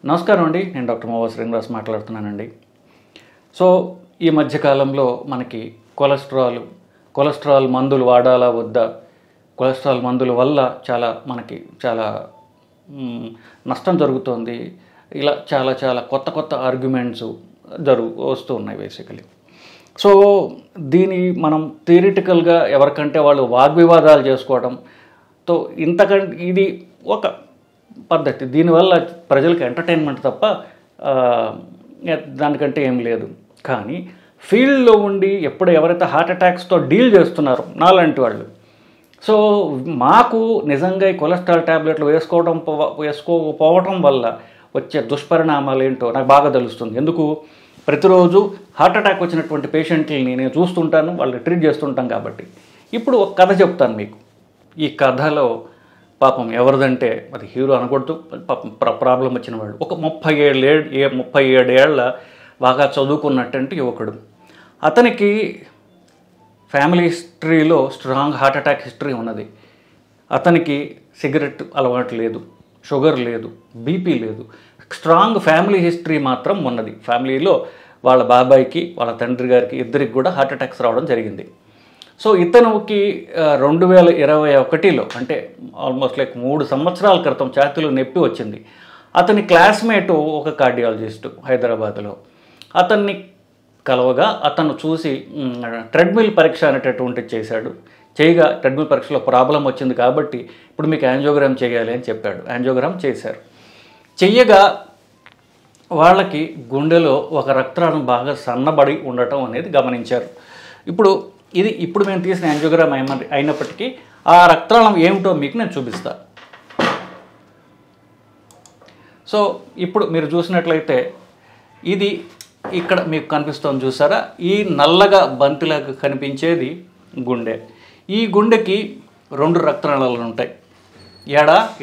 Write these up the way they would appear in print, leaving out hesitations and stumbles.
నమస్కారం అండి. నేను డాక్టర్ మోవా శ్రీనివాస్ మాట్లాడుతున్నానండి. సో ఈ మధ్యకాలంలో మనకి కొలెస్ట్రాల్ మందులు వాడాలా వద్దా, కొలెస్ట్రాల్ మందుల వల్ల చాలా నష్టం జరుగుతోంది. ఇలా చాలా కొత్త ఆర్గ్యుమెంట్స్ వస్తూ ఉన్నాయి బేసికలీ. సో దీని మనం థియరిటికల్గా ఎవరికంటే వాళ్ళు వాగ్వివాదాలు చేసుకోవడంతో ఇది ఒక పద్ధతి. దీనివల్ల ప్రజలకు ఎంటర్టైన్మెంట్ తప్ప దానికంటే ఏం లేదు. కానీ ఫీల్డ్లో ఉండి ఎవరైతే హార్ట్ అటాక్స్తో డీల్ చేస్తున్నారో నాలాంటి వాళ్ళు, సో మాకు నిజంగా ఈ కొలెస్ట్రాల్ ట్యాబ్లెట్లు వేసుకోకపోవటం వల్ల వచ్చే దుష్పరిణామాలు ఏంటో నాకు బాగా తెలుస్తుంది. ఎందుకు, ప్రతిరోజు హార్ట్ అటాక్ వచ్చినటువంటి పేషెంట్లని నేను చూస్తుంటాను, వాళ్ళని ట్రీట్ చేస్తుంటాం కాబట్టి. ఇప్పుడు ఒక కథ చెప్తాను మీకు. ఈ కథలో పాపం ఎవరిదంటే అది హీరో అనకూడదు, పాపం ప్రాబ్లం వచ్చిన వాడు ఒక 37 ఏళ్ల బాగా చదువుకున్నటువంటి యువకుడు. అతనికి ఫ్యామిలీ హిస్టరీలో స్ట్రాంగ్ హార్ట్ అటాక్ హిస్టరీ ఉన్నది. అతనికి సిగరెట్ అలవాటు లేదు, షుగర్ లేదు, బీపీ లేదు. స్ట్రాంగ్ ఫ్యామిలీ హిస్టరీ మాత్రం ఉన్నది. ఫ్యామిలీలో వాళ్ళ బాబాయికి వాళ్ళ తండ్రి గారికి ఇద్దరికి కూడా హార్ట్ అటాక్స్ రావడం జరిగింది. సో ఇతనికి 2021లో అంటే ఆల్మోస్ట్ 3 సంవత్సరాల క్రితం ఛాతీలో నొప్పి వచ్చింది. అతని క్లాస్మేటు ఒక కార్డియాలజిస్టు హైదరాబాద్లో అతన్ని కలవగా అతను చూసి ట్రెడ్మిల్ పరీక్ష అనేటటువంటిది చేశాడు. చేయగా ట్రెడ్మిల్ పరీక్షలో ప్రాబ్లం వచ్చింది కాబట్టి ఇప్పుడు మీకు యాంజియోగ్రామ్ చేయాలి అని చెప్పాడు. యాంజియోగ్రామ్ చేశారు. చెయ్యగా వాళ్ళకి గుండెలో ఒక రక్తనాళం బాగా సన్నబడి ఉండటం అనేది గమనించారు. ఇప్పుడు మేము తీసిన యాంజియోగ్రామ్ అయినప్పటికీ ఆ రక్తనాళం ఏమిటో మీకు నేను చూపిస్తా. సో ఇప్పుడు మీరు చూసినట్లయితే ఇది ఇక్కడ మీకు కనిపిస్తుంది, చూసారా? ఈ నల్లగా బంతిలాగా కనిపించేది గుండె. ఈ గుండెకి 2 రక్తనాళాలు ఉంటాయి,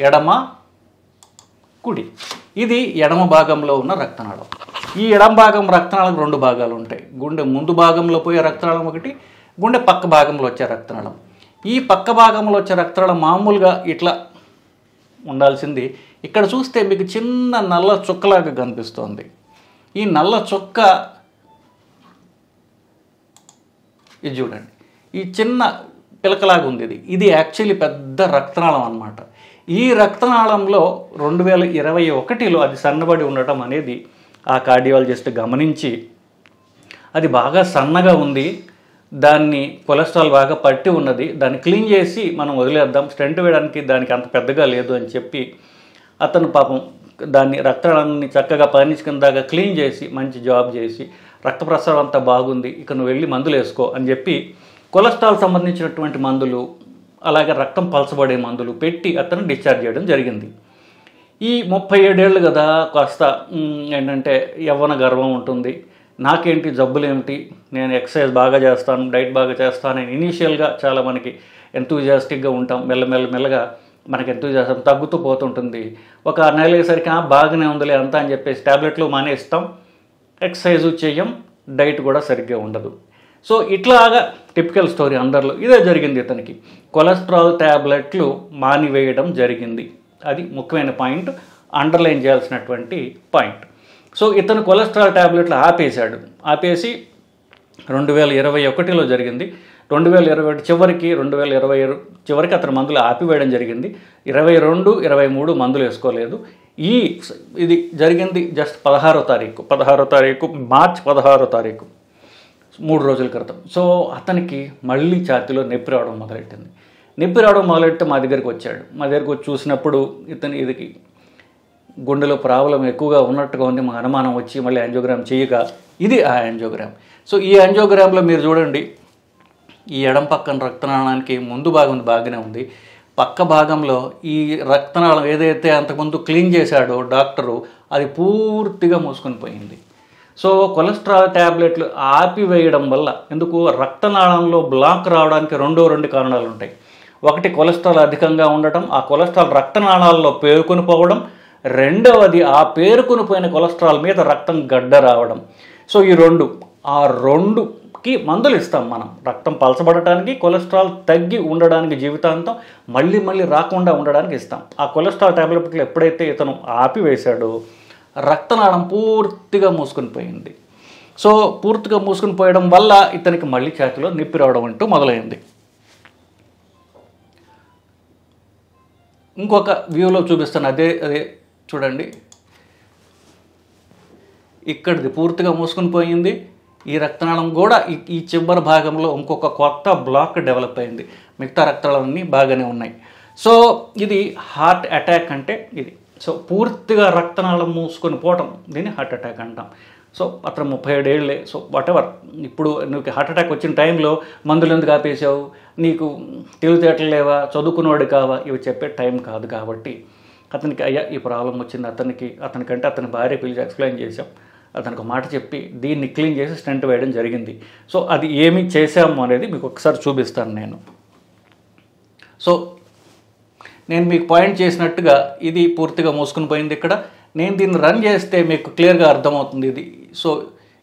ఎడమ కుడి. ఇది ఎడమ భాగంలో ఉన్న రక్తనాళం. ఈ ఎడమ భాగం రక్తనాళం 2 భాగాలు ఉంటాయి. గుండె ముందు భాగంలో పోయే రక్తనాళం ఒకటి, గుండె పక్క భాగంలో వచ్చే రక్తనాళం. ఈ పక్క భాగంలో వచ్చే రక్తనాళం మామూలుగా ఇట్లా ఉండాల్సింది. ఇక్కడ చూస్తే మీకు చిన్న నల్ల చుక్కలాగా కనిపిస్తోంది. ఈ నల్ల చుక్క ఇది చూడండి, ఈ చిన్న పిలకలాగా ఉంది. ఇది యాక్చువల్లీ పెద్ద రక్తనాళం అన్నమాట. ఈ రక్తనాళంలో 2021లో అది సన్నబడి ఉండటం అనేది ఆ కార్డియాలజిస్ట్ గమనించి అది బాగా సన్నగా ఉంది, దాన్ని కొలెస్ట్రాల్ బాగా పట్టి ఉన్నది, దాన్ని క్లీన్ చేసి మనం వదిలేద్దాం, స్టెంట్ వేయడానికి దానికి అంత పెద్దగా లేదు అని చెప్పి అతను పాపం దాన్ని రక్తనాళాన్ని చక్కగా పనికిందాగా క్లీన్ చేసి మంచి జాబ్ చేసి రక్త ప్రసరణ అంతా బాగుంది, ఇక నువ్వు వెళ్ళి మందులు వేసుకో అని చెప్పి కొలెస్ట్రాల్ సంబంధించినటువంటి మందులు అలాగే రక్తం పలచబడే మందులు పెట్టి అతను డిశ్చార్జ్ చేయడం జరిగింది. ఈ 37 ఏళ్ళు కదా, కాస్త ఏంటంటే యవ్వన గర్వం ఉంటుంది. నాకేంటి జబ్బులు ఏమిటి, నేను ఎక్సర్సైజ్ బాగా చేస్తాను, డైట్ బాగా చేస్తాను అని ఇనీషియల్గా చాలా మనకి ఎంతూజియాస్టిక్గా ఉంటాం. మెల్లగా మనకి ఎంతూజియాసం తగ్గుతూ పోతుంటుంది. ఒక 6 నెలలు అయ్యేసరికి బాగానే ఉందిలే అంతా అని చెప్పేసి ట్యాబ్లెట్లు మానేస్తాం, ఎక్సర్సైజు చెయ్యం, డైట్ కూడా సరిగ్గా ఉండదు. సో ఇట్లాగా టిపికల్ స్టోరీ అందరిలో ఇదే జరిగింది. ఇతనికి కొలెస్ట్రాల్ ట్యాబ్లెట్లు మానివేయడం జరిగింది. అది ముఖ్యమైన పాయింట్, అండర్లైన్ చేయాల్సినటువంటి పాయింట్. సో ఇతను కొలెస్ట్రాల్ ట్యాబ్లెట్లు ఆపేసి 2021లో జరిగింది. 2021 2020 చివరికి అతను మందులు ఆపివేయడం జరిగింది. 22, 23 మందులు వేసుకోలేదు. ఇది జరిగింది జస్ట్ 16వ తారీఖు మార్చి 16వ తారీఖు, 3 రోజుల క్రితం. సో అతనికి మళ్ళీ ఛాతీలో నొప్పి రావడం మొదలెట్టి మా దగ్గరికి వచ్చి చూసినప్పుడు ఇది గుండెలో ప్రాబ్లం ఎక్కువగా ఉన్నట్టుగా ఉంది, మా అనుమానం వచ్చి మళ్ళీ యాంజియోగ్రామ్ చేయగా ఇది ఆ యాంజియోగ్రామ్. సో ఈ యాంజియోగ్రామ్లో మీరు చూడండి, ఈ ఎడం పక్కన రక్తనాళానికి ముందు భాగం బాగానే ఉంది, పక్క భాగంలో ఈ రక్తనాళం ఏదైతే అంతకుముందు క్లీన్ చేశాడో డాక్టరు అది పూర్తిగా మూసుకొని పోయింది. సో కొలెస్ట్రాల్ ట్యాబ్లెట్లు ఆపివేయడం వల్ల ఎందుకు, రక్తనాళంలో బ్లాక్ రావడానికి 2 కారణాలు ఉంటాయి. ఒకటి కొలెస్ట్రాల్ అధికంగా ఉండటం, ఆ కొలెస్ట్రాల్ రక్తనాళాల్లో పేరుకొని పోవడం. రెండవది ఆ పేరుకొని పోయిన కొలెస్ట్రాల్ మీద రక్తం గడ్డ రావడం. సో ఈ 2కి మందులు ఇస్తాం మనం, రక్తం పలచబడటానికి, కొలెస్ట్రాల్ తగ్గి ఉండడానికి, జీవితాంతం మళ్ళీ రాకుండా ఉండడానికి ఇస్తాం. ఆ కొలెస్ట్రాల్ ట్యాబ్లెట్లు ఎప్పుడైతే ఇతను ఆపివేశాడో రక్తనాళం పూర్తిగా మూసుకొని పోయింది. సో పూర్తిగా మూసుకొని పోయడం వల్ల ఇతనికి మళ్ళీ ఛాతీలో నొప్పి రావడం అంటూ మొదలైంది. ఇంకొక వ్యూలో చూపిస్తాను, అదే చూడండి, ఇక్కడిది పూర్తిగా మూసుకొని పోయింది. ఈ రక్తనాళం కూడా ఈ చివరి భాగంలో ఇంకొక కొత్త బ్లాక్ డెవలప్ అయింది. మిగతా రక్తనాళాలన్నీ బాగానే ఉన్నాయి. సో ఇది హార్ట్ అటాక్ అంటే ఇది. సో పూర్తిగా రక్తనాళం మూసుకొని పోవటం, దీన్ని హార్ట్ అటాక్ అంటాం. సో అతను 37 ఏళ్ళే. సో వాటెవర్, ఇప్పుడు నీకు హార్ట్ అటాక్ వచ్చిన టైంలో మందులు ఎందుకు ఆపేసావు, నీకు తెలివితేటలు లేవా, చదువుకున్నవాడు కావా, ఇవి చెప్పే టైం కాదు. కాబట్టి అతనికి అయ్యా ఈ ప్రాబ్లం వచ్చింది, అతనికంటే అతని భార్య పిలిచి ఎక్స్ప్లెయిన్ చేశాం. అతనికి ఒక మాట చెప్పి దీన్ని క్లీన్ చేసి స్టెంట్ వేయడం జరిగింది. సో అది ఏమి చేశాము అనేది మీకు ఒకసారి చూపిస్తాను నేను. సో నేను మీకు పాయింట్ చేసినట్టుగా ఇది పూర్తిగా మూసుకుని పోయింది. ఇక్కడ నేను దీన్ని రన్ చేస్తే మీకు క్లియర్గా అర్థమవుతుంది ఇది. సో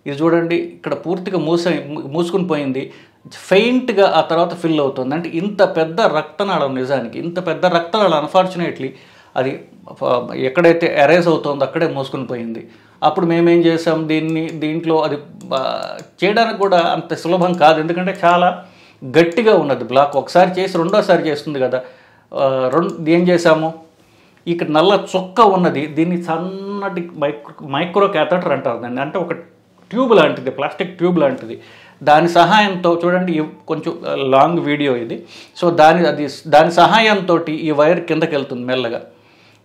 ఇది చూడండి, ఇక్కడ పూర్తిగా మూసుకుని పోయింది, ఫెయింట్గా ఆ తర్వాత ఫిల్ అవుతుంది. అంటే ఇంత పెద్ద రక్తనాళం, నిజానికి ఇంత పెద్ద రక్తనాళం అన్ఫార్చునేట్లీ అది ఎక్కడైతే ఎరేజ్ అవుతుందో అక్కడే మూసుకుని పోయింది. అప్పుడు మేమేం చేసాం, దీంట్లో అది చేయడానికి కూడా అంత సులభం కాదు, ఎందుకంటే చాలా గట్టిగా ఉన్నది బ్లాక్. ఒకసారి చేసి రెండోసారి చేస్తుంది కదా. ఏం చేసాము, ఇక్కడ నల్ల చొక్క ఉన్నది, దీన్ని సన్నటి మైక్రో క్యాథెటర్ అంటారు దాన్ని. అంటే ఒక ట్యూబ్ లాంటిది, ప్లాస్టిక్ ట్యూబ్ లాంటిది. దాని సహాయంతో చూడండి, కొంచెం లాంగ్ వీడియో ఇది. సో దాని సహాయంతో ఈ వైర్ కిందకి వెళ్తుంది మెల్లగా.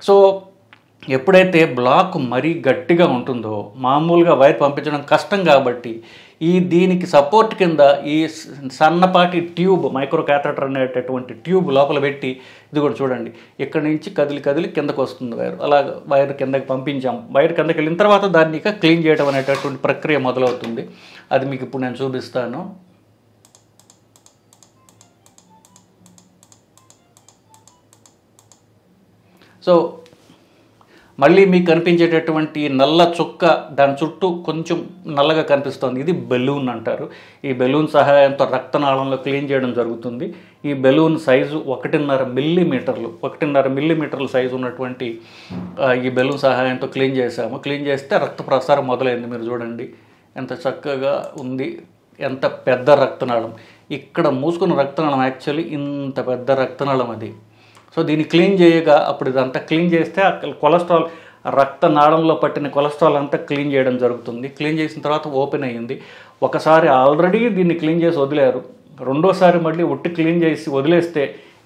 సో ఎప్పుడైతే బ్లాక్ మరీ గట్టిగా ఉంటుందో మామూలుగా వైర్ పంపించడం కష్టం, కాబట్టి దీనికి సపోర్ట్ కింద ఈ సన్నపాటి ట్యూబ్, మైక్రో క్యాథెటర్ అనేటటువంటి ట్యూబ్ లోపల పెట్టి, ఇది కూడా చూడండి ఇక్కడి నుంచి కదిలి కిందకు వస్తుంది వైర్. అలా వైర్ కిందకి పంపించాం. వైర్ కిందకి వెళ్ళిన తర్వాత దాన్ని ఇక క్లీన్ చేయడం అనేటటువంటి ప్రక్రియ మొదలవుతుంది. అది మీకు ఇప్పుడు నేను చూపిస్తాను. సో మళ్ళీ మీకు కనిపించేటటువంటి నల్ల చుక్క, దాని చుట్టూ కొంచెం నల్లగా కనిపిస్తుంది, ఇది బెలూన్ అంటారు. ఈ బెలూన్ సహాయంతో రక్తనాళంలో క్లీన్ చేయడం జరుగుతుంది. ఈ బెలూన్ సైజు 1.5 మిల్లీమీటర్లు, 1.5 మిల్లీమీటర్ల సైజు ఉన్నటువంటి ఈ బెలూన్ సహాయంతో క్లీన్ చేసాము. క్లీన్ చేస్తే రక్త ప్రసారం మొదలైంది. మీరు చూడండి ఎంత చక్కగా ఉంది, ఎంత పెద్ద రక్తనాళం. ఇక్కడ మూసుకున్న రక్తనాళం యాక్చువల్లీ ఇంత పెద్ద రక్తనాళం అది. సో దీన్ని క్లీన్ చేయగా, అప్పుడు ఇదంతా క్లీన్ చేస్తే కొలెస్ట్రాల్, రక్తనాళంలో పట్టిన కొలెస్ట్రాల్ అంతా క్లీన్ చేయడం జరుగుతుంది. క్లీన్ చేసిన తర్వాత ఓపెన్ అయ్యింది. ఒకసారి ఆల్రెడీ దీన్ని క్లీన్ చేసి వదిలేరు, రెండోసారి మళ్ళీ ఒట్టి క్లీన్ చేసి వదిలేస్తే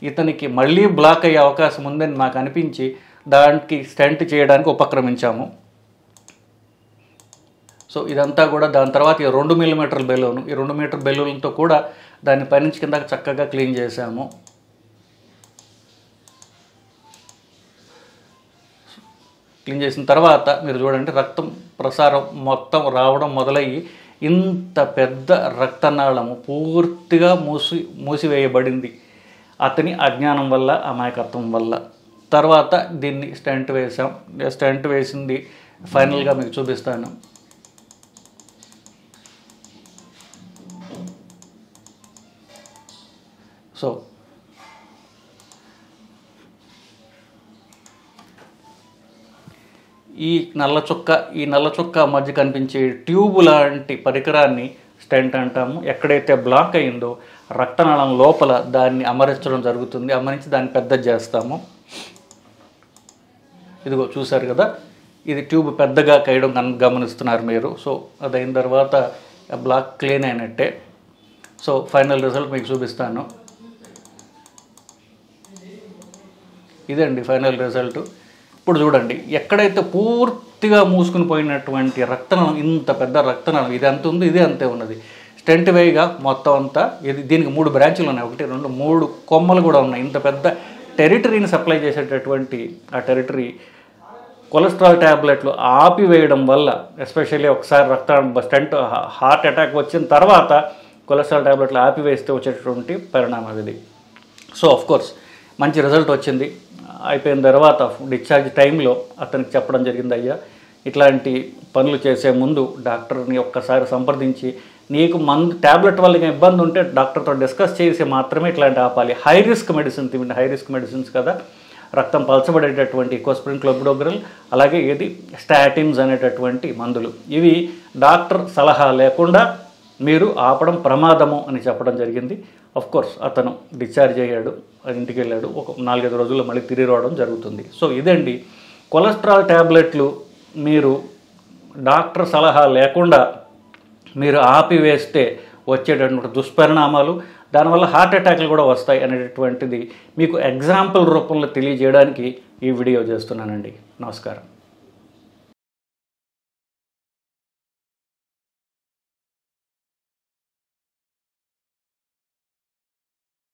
ఇతనికి మళ్ళీ బ్లాక్ అయ్యే అవకాశం ఉందని నాకు అనిపించి దానికి స్టెంట్ చేయడానికి ఉపక్రమించాము. సో ఇదంతా కూడా దాని తర్వాత ఈ 2 మిల్లీమీటర్ల బెలూను, ఈ 2 మీటర్ బెలూన్తో కూడా దాన్ని పైనుంచి కింద చక్కగా క్లీన్ చేశాము. క్లీన్ చేసిన తర్వాత మీరు చూడండి రక్తం ప్రసారం మొత్తం రావడం మొదలయ్యి ఇంత పెద్ద రక్తనాళము పూర్తిగా మూసివేయబడింది అతని అజ్ఞానం వల్ల, అమాయకత్వం వల్ల. తర్వాత దీన్ని స్టెంట్ వేసాం. స్టెంట్ వేసింది ఫైనల్గా మీకు చూపిస్తాను. సో ఈ నల్ల చుక్క మధ్య కనిపించే ట్యూబ్ లాంటి పరికరాన్ని స్టెంట్ అంటాము. ఎక్కడైతే బ్లాక్ అయిందో రక్తనాళం లోపల దాన్ని అమర్చడం జరుగుతుంది. అమరించి దాన్ని పెద్ద చేస్తాము. ఇదిగో చూసారు కదా, ఇది ట్యూబ్ పెద్దగా కయడం గమనిస్తున్నారు మీరు. సో అదైన తర్వాత బ్లాక్ క్లీన్ అయినట్టే. సో ఫైనల్ రిజల్ట్ మీకు చూపిస్తాను. ఇదండి ఫైనల్ రిజల్ట్. ఇప్పుడు చూడండి, ఎక్కడైతే పూర్తిగా మూసుకుని పోయినటువంటి రక్తనాళం, ఇంత పెద్ద రక్తనాళం, ఇది అంత ఉంది, ఇది అంతే ఉన్నది. స్టెంట్ వేయిగా మొత్తం అంతా దీనికి 3 బ్రాంచులు ఉన్నాయి, 1, 2, 3 కొమ్మలు కూడా ఉన్నాయి. ఇంత పెద్ద టెరిటరీని సప్లై చేసేటటువంటి ఆ టెరిటరీ కొలెస్ట్రాల్ ట్యాబ్లెట్లు ఆపివేయడం వల్ల, ఎస్పెషల్లీ ఒకసారి స్టెంట్ హార్ట్ అటాక్ వచ్చిన తర్వాత కొలెస్ట్రాల్ ట్యాబ్లెట్లు ఆపివేస్తే వచ్చేటటువంటి పరిణామం ఇది. సో ఆఫ్కోర్స్ మంచి రిజల్ట్ వచ్చింది. అయిపోయిన తర్వాత డిశ్చార్జ్ టైంలో అతనికి చెప్పడం జరిగింది, అయ్యా ఇట్లాంటి పనులు చేసే ముందు డాక్టర్ని ఒక్కసారి సంప్రదించి, నీకు ట్యాబ్లెట్ వల్ల ఇబ్బంది ఉంటే డాక్టర్తో డిస్కస్ చేసి మాత్రమే ఇట్లాంటి ఆపాలి. హై రిస్క్ మెడిసిన్ తినండి, హై రిస్క్ మెడిసిన్స్ కదా, రక్తం పలచబడేటటువంటి ఇకోస్ప్రిన్, క్లోబిడోగ్రల్, అలాగే ఇది స్టాటిన్స్ అనేటటువంటి మందులు. ఇవి డాక్టర్ సలహా లేకుండా మీరు ఆపడం ప్రమాదము అని చెప్పడం జరిగింది. కోర్స్ అతను డిశ్చార్జ్ అయ్యాడు, ఇంటికి వెళ్ళాడు. ఒక 4-5 రోజుల్లో మళ్ళీ తిరిగి రావడం జరుగుతుంది. సో ఇదండి కొలెస్ట్రాల్ ట్యాబ్లెట్లు మీరు డాక్టర్ సలహా లేకుండా మీరు ఆపివేస్తే వచ్చేటటువంటి దుష్పరిణామాలు, దానివల్ల హార్ట్ అటాక్లు కూడా వస్తాయి అనేటటువంటిది మీకు ఎగ్జాంపుల్ రూపంలో తెలియజేయడానికి ఈ వీడియో చేస్తున్నానండి. నమస్కారం.